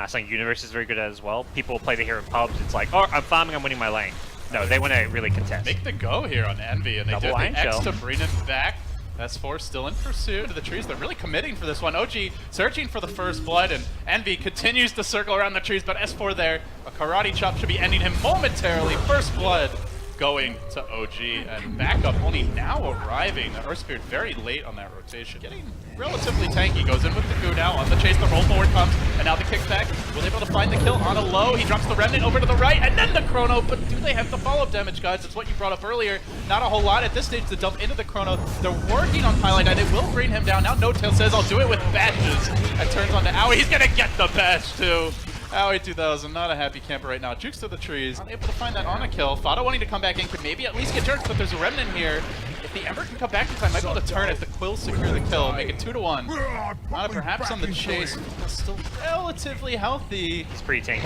Something Universe is very good at as well. People play the hero in pubs. It's like, oh, I'm farming, I'm winning my lane. No, they want to really contest. Make the go here on Envy, and they Double do the Iron X Shell. to bring him back. S4 still in pursuit of the trees. They're really committing for this one. OG searching for the first blood, and Envy continues to circle around the trees, but S4 there. A karate chop should be ending him momentarily. First blood going to OG, and backup only now arriving. The Earth Spirit very late on that rotation. Getting relatively tanky. Goes in with the goo now. On the chase, the roll forward comes, and now the kickback. Will they be able to find the kill on a low? He drops the Remnant over to the right, and then the Chrono. But do they have the follow-up damage, guys? It's what you brought up earlier. Not a whole lot at this stage to dump into the Chrono. They're working on Highlight, and it will bring him down. Now No Tail says, I'll do it with badges. And turns on to Owie. He's going to get the badge, too. Owie 2000, not a happy camper right now. Jukes to the trees, unable to find that on a kill. Fado wanting to come back in, could maybe at least get jerked, but there's a Remnant here. If the Ember can come back in time, might be able to turn it. The Quill secure the kill, make it 2-1. Nada perhaps on the chase, still relatively healthy. It's pretty tanky.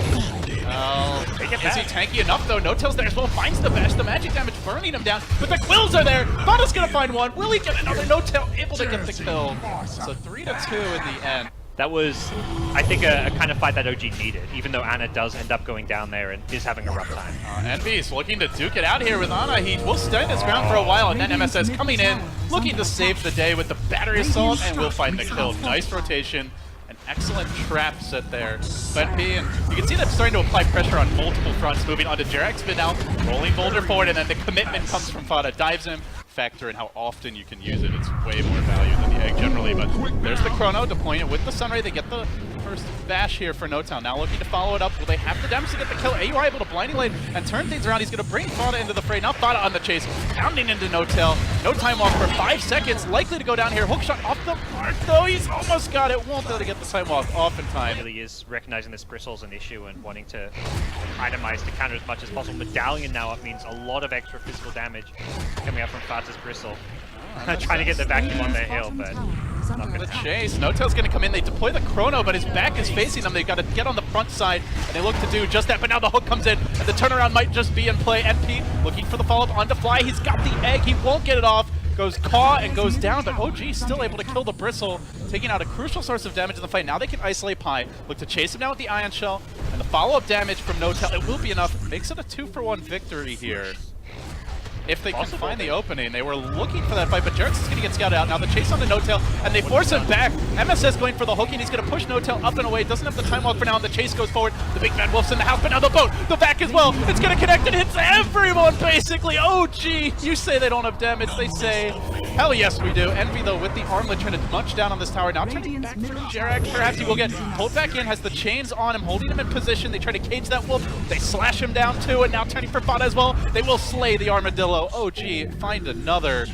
Is he tanky enough though? No Tail's there as well, finds the bash, the magic damage burning him down, but the Quills are there! Fado's gonna find one, will he get another? No Tail able to get the kill. So 3-2 in the end. That was, I think, a kind of fight that OG needed, even though Ana does end up going down there and is having a rough time. Envy's looking to duke it out here with Ana. He will stand his ground for a while, and then MSS coming in, looking to save the day with the battery assault, and will find the kill. Nice rotation. An excellent trap set there. NP, and you can see that starting to apply pressure on multiple fronts, moving onto Jarek's but now rolling Boulder forward, and then the commitment comes from Fada, dives him. Factor in how often you can use it. It's way more value than the egg generally, but there's the Chrono deploying it with the Sunray. They get the first bash here for No Town. Now looking to follow it up. Will they have the damage to get the kill? AUR able to blinding lane and turn things around. He's going to bring Fada into the fray. Now Fada on the chase, pounding into No Tail. No time off for 5 seconds. Likely to go down here. Hookshot off the mark though. He's almost got it. Won't be able to get the time off in time. Really is recognizing this bristle's an issue and wanting to itemize to counter as much as possible. Medallion now up means a lot of extra physical damage coming up from Fada's bristle. Trying to get the vacuum on their hill, but not gonna chase. No Tail's gonna come in. They deploy the Chrono, but his back is facing them. They've got to get on the front side, and they look to do just that. But now the hook comes in, and the turnaround might just be in play. NP looking for the follow-up onto Fly. He's got the egg. He won't get it off. Goes Caw and goes down, but OG still able to kill the Bristle, taking out a crucial source of damage in the fight. Now they can isolate Pi. Look to chase him down with the Ion Shell, and the follow-up damage from No Tail. It will be enough. Makes it a 2-for-1 victory here. If they can find the opening. They were looking for that fight, but Jarek's is going to get scouted out. Now the chase on the No Tail, and they force him back. MSS going for the hook, and he's going to push No Tail up and away. Doesn't have the time walk for now, and the chase goes forward. The big bad wolf's in the house, but now the boat, the back as well. It's going to connect and hits everyone, basically. Oh, gee, you say they don't have damage. They say, hell yes, we do. Envy, though, with the armlet trying to munch down on this tower. Now turning back for Jarek. Perhaps he will get pulled back in, has the chains on him, holding him in position. They try to cage that wolf. They slash him down, too, and now turning for Fada as well. They will slay the armadillo. Oh, gee. Find another.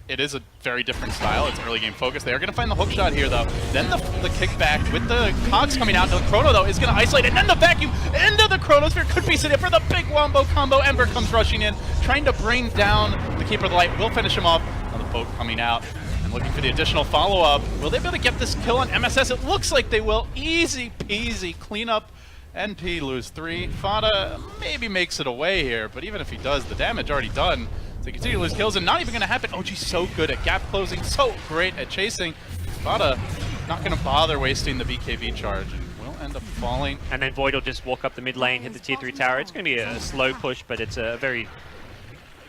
It is a very different style. It's early game focus. They are going to find the hook shot here, though. Then the kickback with the cogs coming out. The Chrono, though, is going to isolate, and then the vacuum into the Chronosphere could be set for the big wombo combo. Ember comes rushing in, trying to bring down the Keeper of the Light. Will finish him off. Now the boat coming out and looking for the additional follow-up. Will they be able to get this kill on MSS? It looks like they will. Easy peasy cleanup. NP lose 3. Fada maybe makes it away here, but even if he does, the damage already done. So they continue to lose kills, and not even going to happen. OG's so good at gap closing, so great at chasing. Fada not going to bother wasting the BKB charge, and will end up falling. And then Void will just walk up the mid lane, hit the tier 3 tower. It's going to be a slow push, but it's a very,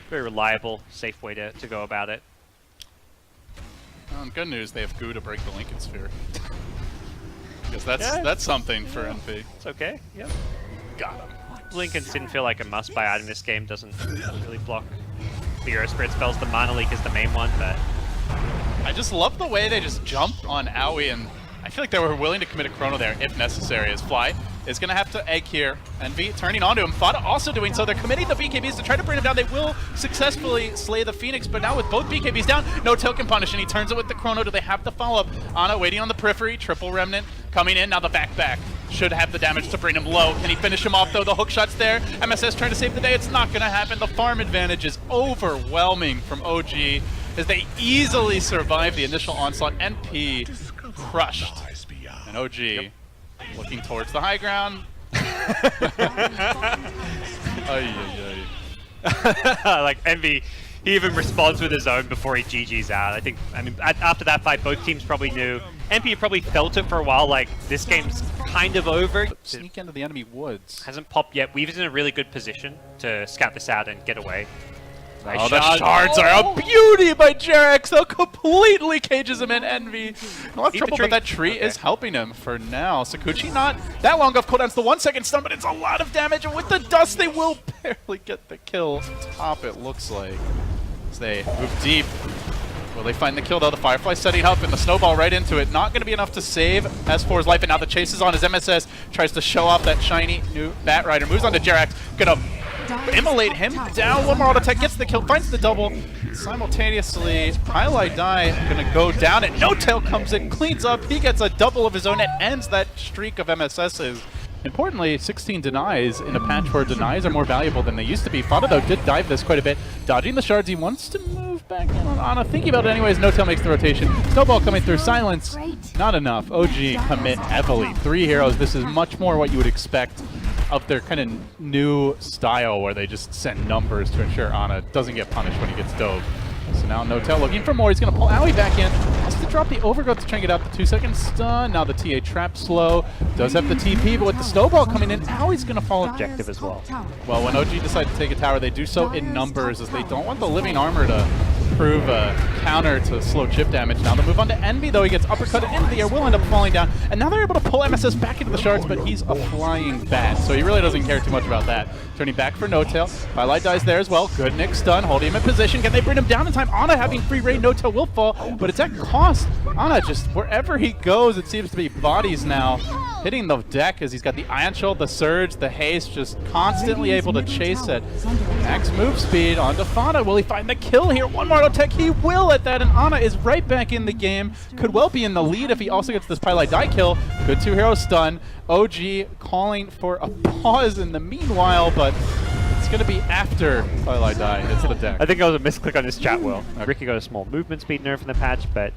very reliable, safe way to go about it. Good news, they have goo to break the Lincoln Sphere. Because that's something for NP. It's okay, yeah. Got him. Lincolns didn't feel like a must buy item this game, doesn't really block the Earth Spirit spells. The Mana Leak is the main one, but I just love the way they just jump on Owie, and I feel like they were willing to commit a Chrono there if necessary, as Fly is going to have to egg here. Envy turning onto him. Fada also doing so. They're committing the BKBs to try to bring him down. They will successfully slay the Phoenix, but now with both BKBs down, No Tail can punish, and he turns it with the Chrono. Do they have the follow-up? Ana waiting on the periphery. Triple Remnant coming in. Now the back should have the damage to bring him low. Can he finish him off, though? The hook shot's there. MSS trying to save the day. It's not going to happen. The farm advantage is overwhelming from OG as they easily survive the initial onslaught. NP crushed. And OG looking towards the high ground. Like Envy, he even responds with his own before he GG's out. I mean, after that fight, both teams probably knew NP probably felt it for a while, like this game's kind of over. Sneak into the enemy woods. Hasn't popped yet. Weaver's in a really good position to scout this out and get away. Nice the shards are a beauty by Jarex, though completely cages him in. Envy. No trouble, but that tree is helping him for now. Sakuchi not that long off cooldowns, the 1 second stun, but it's a lot of damage, and with the dust they will barely get the kill. Top it looks like. As they move deep. Will they find the kill though? The Firefly setting up and the snowball right into it. Not going to be enough to save S4's life, and now the chase is on as MSS tries to show off that shiny new Bat Rider. Moves on to Jarex. Gonna immolate him down. One more auto attack, gets the kill, finds the double. Simultaneously, Highlight Die gonna go down, and No Tail comes in, cleans up. He gets a double of his own and ends that streak of MSS's. Importantly, 16 denies in a patch where denies are more valuable than they used to be. Fada, though, did dive this quite a bit. Dodging the shards, he wants to move back in on Ana. Thinking about it anyways, No Tail makes the rotation. Snowball coming through, silence. Not enough. OG commit heavily. 3 heroes. This is much more what you would expect of their kind of new style where they just send numbers to ensure Ana doesn't get punished when he gets dove. So now No Tail looking for more. He's going to pull Owie back in. Has to drop the overgrowth to try and get out the 2 second stun. Now the TA trap slow. Does have the TP, but with the snowball coming in, Owie's going to fall objective as well. Well, when OG decide to take a tower, they do so in numbers as they don't want the living armor to prove a counter to slow chip damage. Now they move on to Envy, though. He gets uppercutted into the air, will end up falling down. And now they're able to pull MSS back into the shards, but he's a flying bat, so he really doesn't care too much about that. Turning back for No Tail. Twilight dies there as well. Good Nick stun, holding him in position. Can they bring him down in time? Ana having free reign. No Tail will fall, but it's at cost. Ana just, wherever he goes, it seems to be bodies now. Hitting the deck as he's got the Ion Shield, the Surge, the Haste, just constantly able to chase it. Max move speed onto Fada. Will he find the kill here? One more auto tech. He will at that, and Ana is right back in the game. Could well be in the lead if he also gets this Twilight Die kill. Good 2-hero stun. OG calling for a pause in the meanwhile, but it's going to be after Twilight Die hits the deck. I think it was a misclick on his chat wheel. Ricky got a small movement speed nerf in the patch, but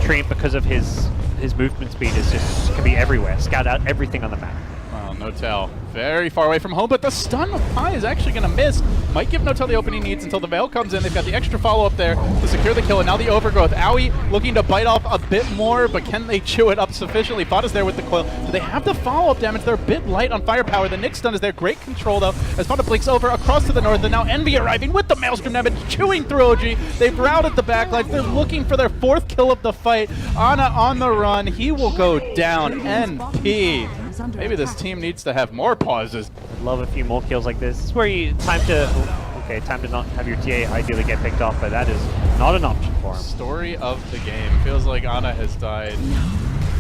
Treant, because of his movement speed, is just can be everywhere. Scout out everything on the map. Wow, No Tail very far away from home, but the stun of Pi is actually going to miss. Might give No Tail the opening he needs until the Veil comes in. They've got the extra follow-up there to secure the kill, and now the overgrowth. Owie looking to bite off a bit more, but can they chew it up sufficiently? Fada's there with the coil. Do they have the follow-up damage? They're a bit light on firepower. The Nick stun is there. Great control, though, as Fada blinks over across to the north, and now Envy arriving with the Maelstrom damage, chewing through OG. They've routed the backlines. They're looking for their 4th kill of the fight. Ana on the run. He will go down. NP. Maybe this team needs to have more pauses. I'd love a few more kills like this. It's where you time to not have your TA ideally get picked off, but that is not an option for him. Story of the game. Feels like Ana has died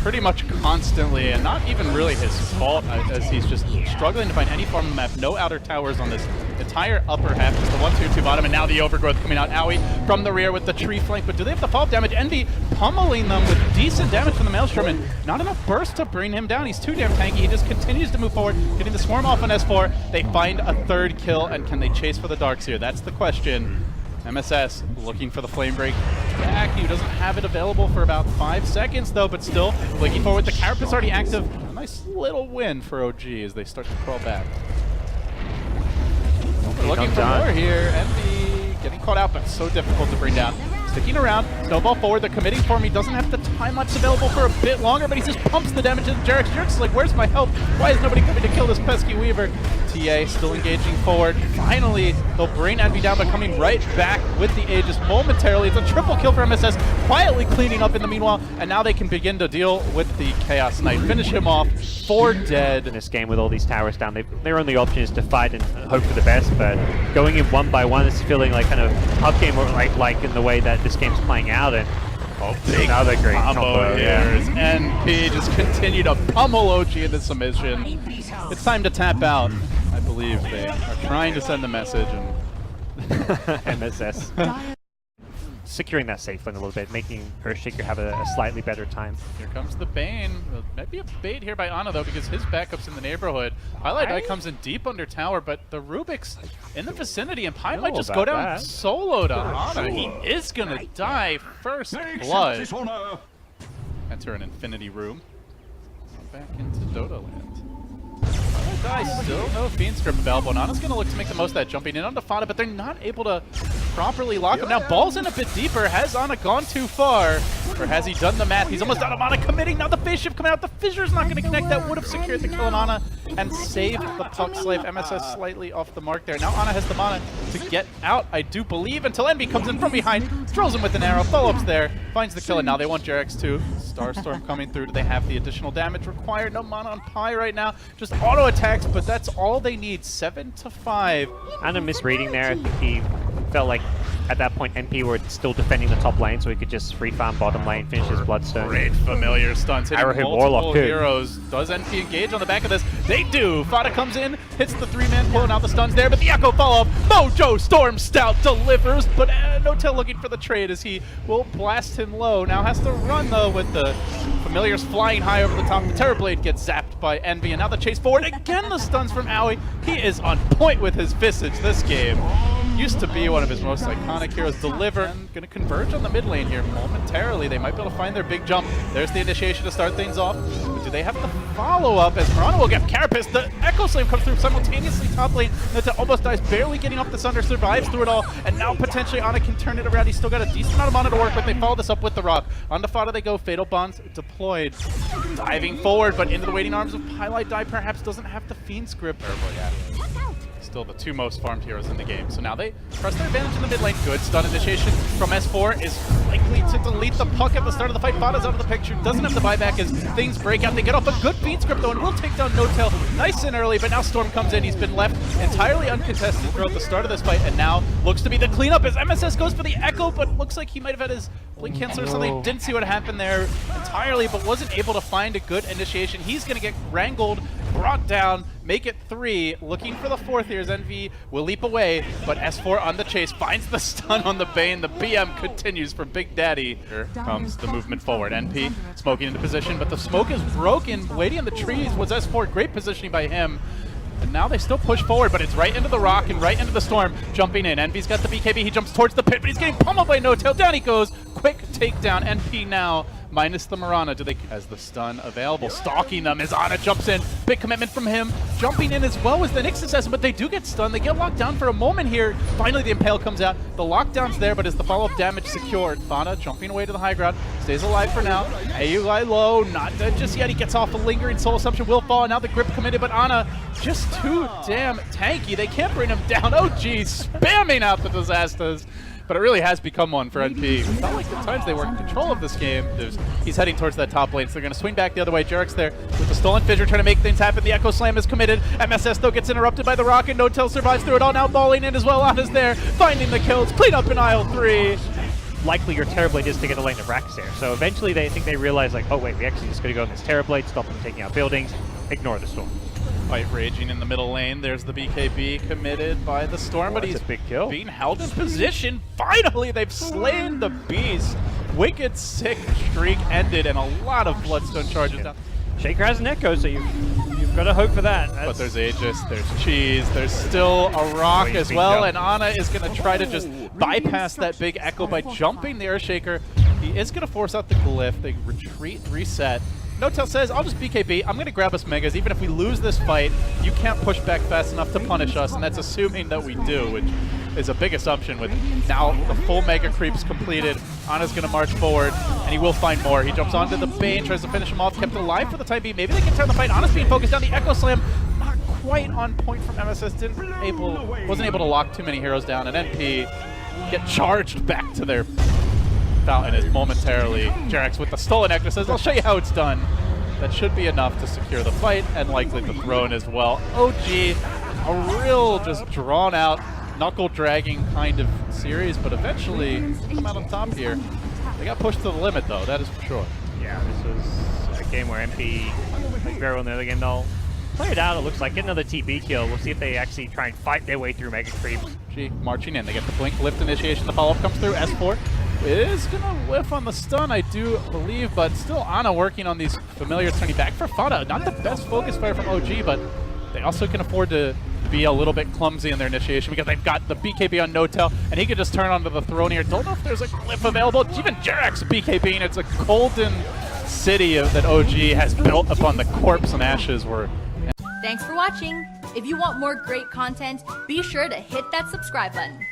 pretty much constantly, and not even really his fault, as he's just struggling to find any form of map. No outer towers on this entire upper half. Just the 1-2-2 bottom, and now the overgrowth coming out. Owie from the rear with the tree flank, but do they have the follow-up damage? Envy pummeling them with decent damage from the Maelstrom, and not enough burst to bring him down. He's too damn tanky. He just continues to move forward, getting the swarm off on S4. They find a 3rd kill, and can they chase for the darks here? That's the question. MSS looking for the flame break back. He doesn't have it available for about 5 seconds though, but still looking forward. The Carapace already active. A nice little win for OG as they start to crawl back. We're looking for more here. Envy getting caught out, but so difficult to bring down. Sticking around, snowball forward, they're committing for him. He doesn't have the time lapse available for a bit longer, but he just pumps the damage into Jarex. Jarex is like, where's my help? Why is nobody coming to kill this pesky Weaver? TA still engaging forward. Finally, they'll bring Envy down, but coming right back with the Aegis momentarily. It's a triple kill for MSS, quietly cleaning up in the meanwhile, and now they can begin to deal with the Chaos Knight. Finish him off, 4 dead. In this game with all these towers down, their only option is to fight and hope for the best, but going in one by one is feeling like kind of tough game, or like in the way that this game's playing out, and another great combo here. NP just continue to pummel OG into submission. It's time to tap out. I believe they are trying to send the message, and MSS securing that safe lane a little bit, making Earthshaker have a slightly better time. Here comes the Bane. Might be a bait here by Ana, though, because his backup's in the neighborhood. Highlight Eye comes in deep under tower, but the Rubik's in the vicinity, and Pi might just go down solo to Ana. He is going to die first blood. Enter an Infinity Room. Back into Dota land. Die still, no Fiend Script available. Nana's going to look to make the most of that, jumping in onto Fada, but they're not able to properly lock him. Now ball's in a bit deeper. Has Ana gone too far? Or has he done the math? He's almost out of mana committing. Now the phase shift coming out. The fissure's not going to connect. That would have secured the kill on Ana and saved the puck slave. MSS slightly off the mark there. Now Ana has the mana to get out, I do believe, until Envy comes in from behind, drills him with an arrow, follow-ups there, finds the kill, and now they want Jarex too. Starstorm coming through. Do they have the additional damage required? No mana on Pi right now. Just auto attacks, but that's all they need. 7-5. And a misreading there. I think he felt like at that point NP were still defending the top lane, so he could just free farm bottom lane, finish his Bloodstone. Great familiar stunts hitting Arrowhead multiple Warlock too. heroes. Does NP engage on the back of this? They do. Fada comes in, hits the 3-man, pulling out the stuns there, but the Echo follow-up. Mojo Storm Stout delivers, but No-Tail looking for the trade as he will blast him low. Now has to run though with the familiars flying high over the top. The Terrorblade gets zapped by Envy, and now the chase forward. Again the stuns from Aoi. He is on point with his visage this game. Used to be one of his most iconic heroes. Deliver. And going to converge on the mid lane here momentarily. They might be able to find their big jump. There's the initiation to start things off. But do they have the follow-up as Murano will get Carapace? The Echo Slave comes through simultaneously top lane. Nota almost dies, barely getting off the Sunder, survives through it all. And now potentially Ana can turn it around. He's still got a decent amount of mana to work with. They follow this up with the Rock. On to Fada they go. Fatal Bonds deployed. Diving forward, but into the waiting arms of Highlight Die perhaps doesn't have the Fiend script. Still the two most farmed heroes in the game. So now they press their advantage in the mid lane. Good stun initiation from S4 is likely to delete the puck at the start of the fight. Fada's out of the picture. Doesn't have the buyback as things break out. They get off a good Fiend script though and will take down No-Tail nice and early, but now Storm comes in. He's been left entirely uncontested throughout the start of this fight and now looks to be the cleanup as MSS goes for the Echo, but looks like he might have had his blink cancel or something. Didn't see what happened there entirely, but wasn't able to find a good initiation. He's going to get wrangled, brought down, make it 3. Looking for the 4th here as Envy will leap away, but S4 on the chase finds the stun on the Bane. The BM continues for Big Daddy. Here comes the movement forward. NP smoking into position, but the smoke is broken. Waiting in the trees was S4. Great positioning by him. And now they still push forward, but it's right into the Rock and right into the Storm. Jumping in. Envy's got the BKB. He jumps towards the pit, but he's getting pummeled by No-Tail. Down he goes. Quick takedown. NP now minus the Mirana. Do they has the stun available? Stalking them as Ana jumps in. Big commitment from him. Jumping in as well as the Nyx assassin, but they do get stunned. They get locked down for a moment here. Finally the Impale comes out. The lockdown's there, but is the follow-up damage secured? Fada jumping away to the high ground. Stays alive for now. AUI low. Not dead just yet. He gets off a lingering soul assumption. Will fall. Now the grip committed, but Ana just too damn tanky. They can't bring him down. Oh geez, spamming out the disasters. But it really has become one for NP. It felt like the times they were in control of this game. He's heading towards that top lane, so they're going to swing back the other way. Jarex there with the stolen fissure trying to make things happen. The Echo Slam is committed. MSS though gets interrupted by the Rock, and No-Tail survives through it all. Now balling in as well. Ana's there, finding the kills. Clean up in aisle 3. Likely your Terrorblade is to get a lane of Rax there. So eventually they think they realize like, oh wait, we actually just got to go on this Terrorblade, stop them taking out buildings, ignore the Storm. Fight raging in the middle lane. There's the BKB committed by the Storm, but he's a big kill. Being held in position. Finally, they've slain the beast. Wicked sick streak ended, and a lot of Bloodstone charges. Shaker has an Echo, so you've got to hope for that. But there's Aegis, there's Cheese, there's still a Rock as well, and Ana is going to try to just bypass that big Echo by jumping the Earthshaker. He is going to force out the Glyph. They retreat, reset. No-Tail says, I'll just BKB. I'm going to grab us Megas. Even if we lose this fight, you can't push back fast enough to punish us, and that's assuming that we do, which is a big assumption with now the full Mega creeps completed. Ana's going to march forward, and he will find more. He jumps onto the Bane, tries to finish him off, kept alive for the time being. Maybe they can turn the fight. Ana's being focused down. The Echo Slam, not quite on point from MSS. Wasn't able to lock too many heroes down, and NP get charged back to their fountain as momentarily Jarex with the stolen nectar says, I'll show you how it's done. That should be enough to secure the fight and likely the throne as well. OG, a real just drawn out, knuckle dragging kind of series, but eventually come out on top here. They got pushed to the limit though, that is for sure. Yeah, this was a game where MP very well in the other game. They'll play it out, it looks like. Get another TB kill. We'll see if they actually try and fight their way through Mega creeps. Marching in, they get the blink lift initiation, the follow-up comes through. S4 is gonna whiff on the stun, I do believe, but still Ana working on these familiars, turning back for Fada. Not the best focus fire from OG, but they also can afford to be a little bit clumsy in their initiation because they've got the BKB on No-Tail, and he could just turn onto the throne here. Don't know if there's a glyph available. Even Jarex BKB, and it's a golden city that OG has built upon the corpse and ashes. Thanks for watching. If you want more great content, be sure to hit that subscribe button.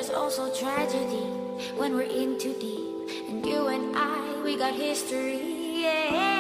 there's also tragedy when we're in too deep. And you and I, we got history, yeah.